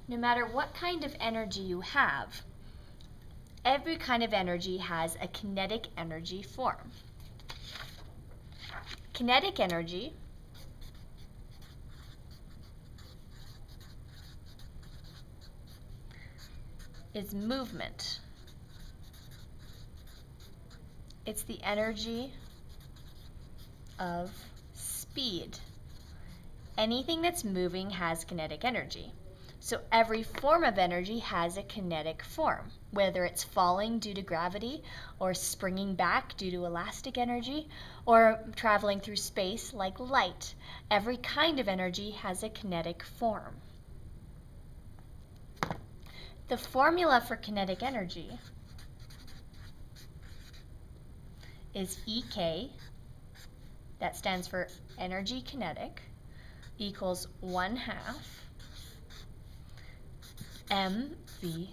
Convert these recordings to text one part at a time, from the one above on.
no matter what kind of energy you have, every kind of energy has a kinetic energy form. Kinetic energy is movement. It's the energy of speed. Anything that's moving has kinetic energy. So every form of energy has a kinetic form, whether it's falling due to gravity, or springing back due to elastic energy, or traveling through space like light. Every kind of energy has a kinetic form. The formula for kinetic energy is EK, that stands for energy kinetic, equals 1/2 mv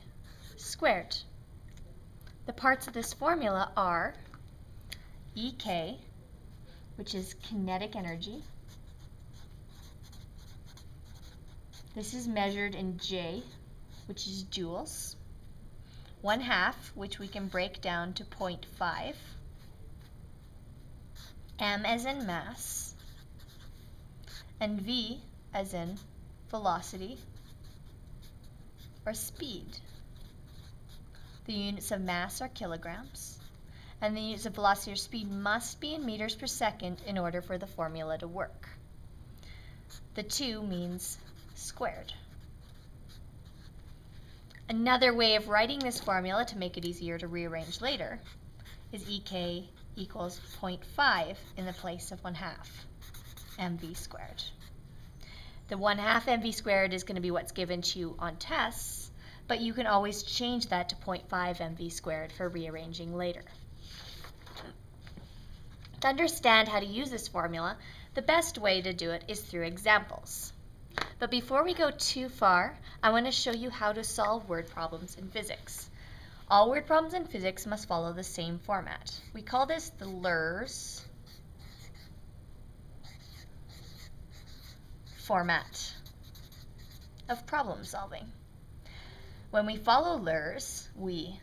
squared. The parts of this formula are EK, which is kinetic energy. This is measured in J, which is joules. 1/2, which we can break down to 0.5. M as in mass, and V as in velocity or speed. The units of mass are kilograms, and the units of velocity or speed must be in meters per second in order for the formula to work. The 2 means squared. Another way of writing this formula to make it easier to rearrange later is EK equals 0.5 in the place of 1/2 mv squared. The 1/2 mv squared is going to be what's given to you on tests, but you can always change that to 0.5 mv squared for rearranging later. To understand how to use this formula, the best way to do it is through examples. But before we go too far, I want to show you how to solve word problems in physics. All word problems in physics must follow the same format. We call this the LERS format of problem solving. When we follow LERS, we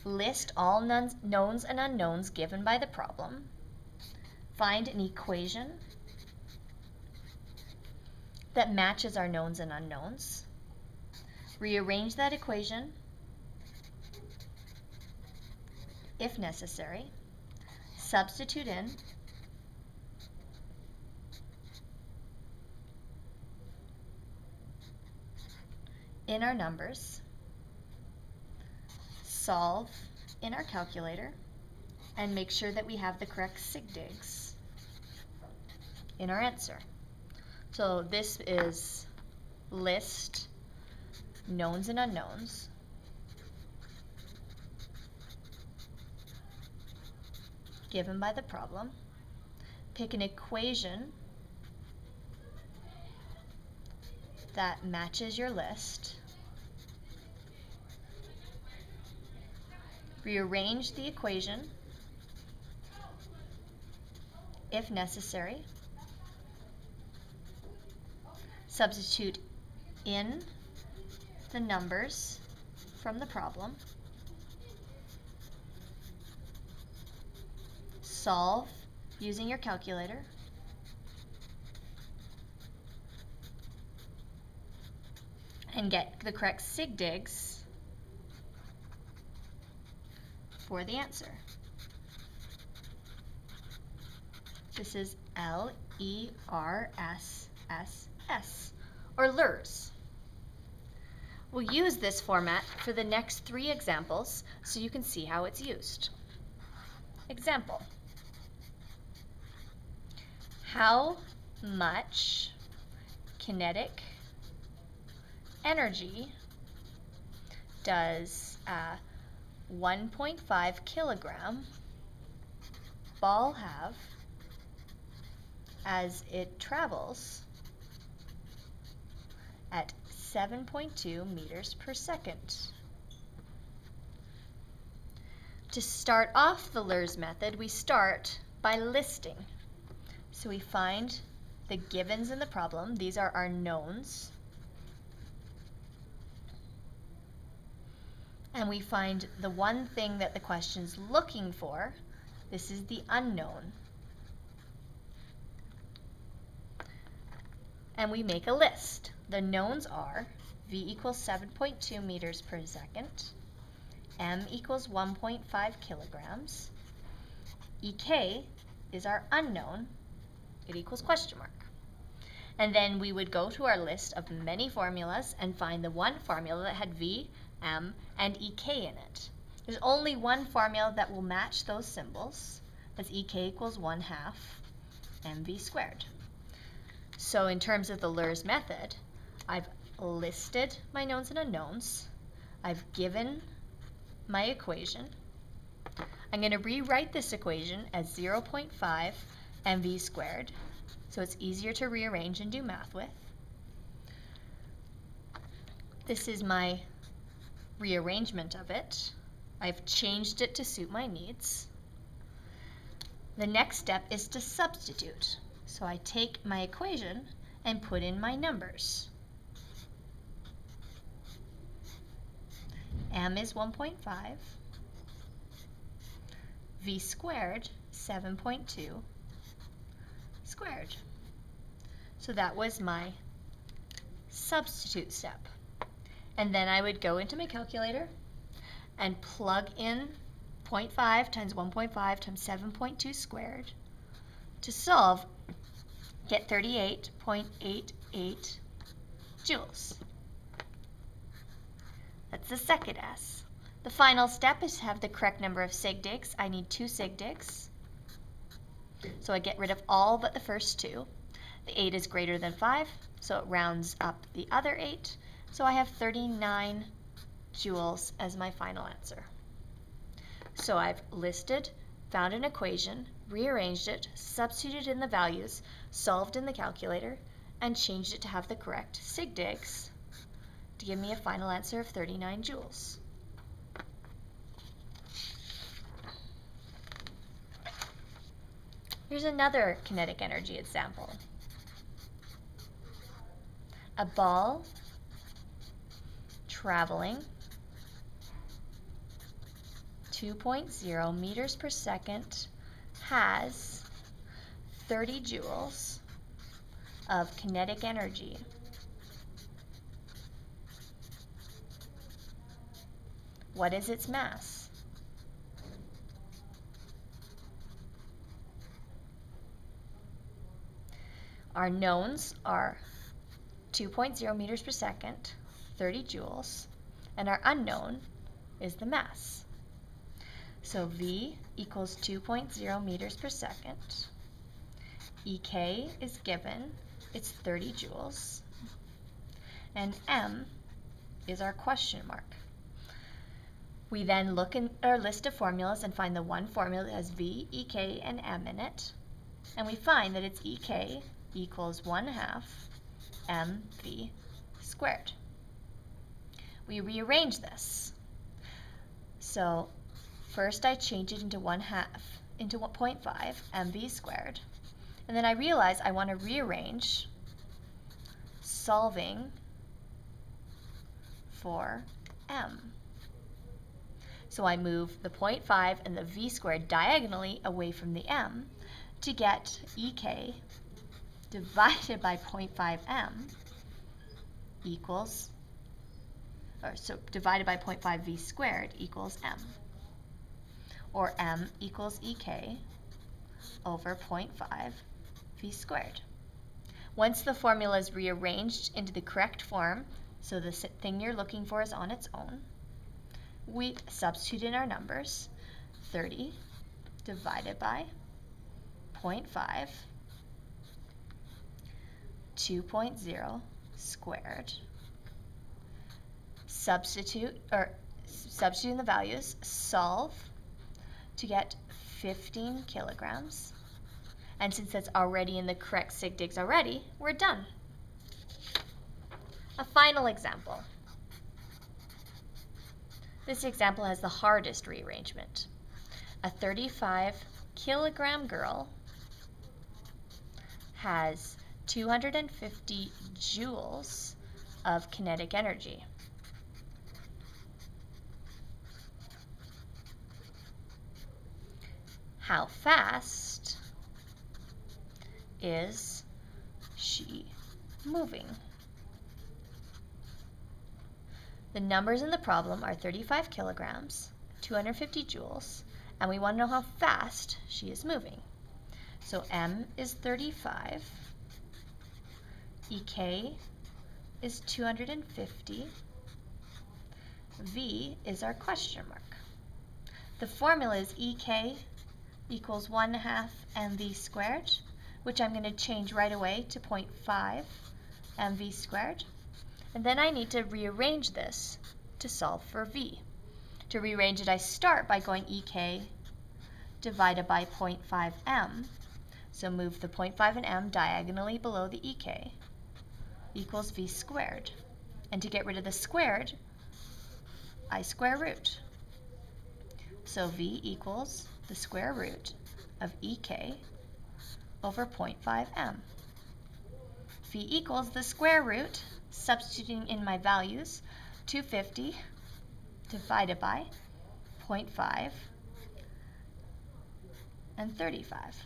list all knowns and unknowns given by the problem, find an equation that matches our knowns and unknowns, rearrange that equation if necessary, substitute in our numbers, solve in our calculator, and make sure that we have the correct sig digs in our answer. So this is list knowns and unknowns, given by the problem, pick an equation that matches your list, rearrange the equation if necessary, substitute in the numbers from the problem, solve using your calculator, and get the correct sig digs for the answer. This is LERSSS, or LERS. We'll use this format for the next 3 examples so you can see how it's used. Example: how much kinetic energy does a 1.5 kilogram ball have as it travels at 7.2 meters per second? To start off the LERS method, we start by listing. So we find the givens in the problem. These are our knowns. and we find the one thing that the question's looking for. This is the unknown. And we make a list. The knowns are V equals 7.2 meters per second, M equals 1.5 kilograms, EK is our unknown, it equals question mark. And then we would go to our list of many formulas and find the one formula that had V, M, and EK in it. There's only one formula that will match those symbols. That's EK equals 1/2 mv squared. So in terms of the LURS method, I've listed my knowns and unknowns. I've given my equation. I'm going to rewrite this equation as 0.5 mv squared, so it's easier to rearrange and do math with. This is my rearrangement of it. I've changed it to suit my needs. The next step is to substitute. So I take my equation and put in my numbers. M is 1.5, V squared 7.2 squared. So that was my substitute step. And then I would go into my calculator and plug in 0.5 times 1.5 times 7.2 squared to solve, get 38.88 joules. That's the second S. The final step is to have the correct number of sig digs. I need 2 sig digs. So I get rid of all but the first 2. The 8 is greater than 5, so it rounds up the other 8. So I have 39 joules as my final answer. So I've listed, found an equation, rearranged it, substituted in the values, solved in the calculator, and changed it to have the correct sig digs to give me a final answer of 39 joules. Here's another kinetic energy example. A ball traveling 2.0 meters per second has 30 joules of kinetic energy. What is its mass? Our knowns are 2.0 meters per second, 30 joules, and our unknown is the mass. So V equals 2.0 meters per second. EK is given, it's 30 joules, and M is our question mark. We then look in our list of formulas and find the one formula that has V, EK, and M in it, and we find that it's EK equals 1/2 mv squared. We rearrange this. So first I change it into 1/2 into 0.5 mv squared, and then I realize I want to rearrange solving for m. So I move the 0.5 and the v squared diagonally away from the m to get EK divided by 0.5m equals, so divided by 0.5 v squared equals m, or m equals EK over 0.5 v squared. Once the formula is rearranged into the correct form, so the thing you're looking for is on its own, we substitute in our numbers. 30 divided by 0.5, 2.0 squared. Substitute in the values, solve to get 15 kilograms. And since that's already in the correct sig digs already, we're done. A final example. This example has the hardest rearrangement. A 35 kilogram girl has 250 joules of kinetic energy. How fast is she moving? The numbers in the problem are 35 kilograms, 250 joules, and we want to know how fast she is moving. So M is 35, EK is 250, V is our question mark. The formula is EK equals 1/2 mv squared, which I'm going to change right away to 0.5 mv squared. And then I need to rearrange this to solve for V. To rearrange it, I start by going EK divided by 0.5 m. So move the 0.5 and m diagonally below the EK equals V squared. And to get rid of the squared, I square root. So V equals the square root of EK over 0.5 m. V equals the square root, substituting in my values, 250 divided by 0.5 and 35.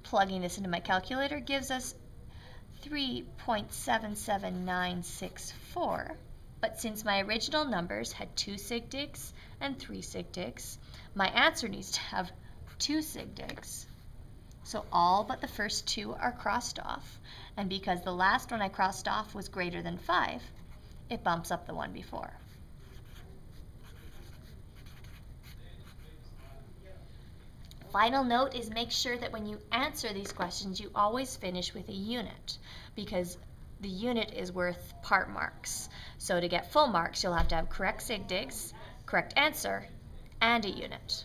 Plugging this into my calculator gives us 3.77964, but since my original numbers had 2 sig digs and 3 sig digs, my answer needs to have 2 sig digs. So all but the first 2 are crossed off, and because the last one I crossed off was greater than 5, it bumps up the one before. Final note is make sure that when you answer these questions, you always finish with a unit, because the unit is worth part marks. So to get full marks, you'll have to have correct sig digs, correct answer, and a unit.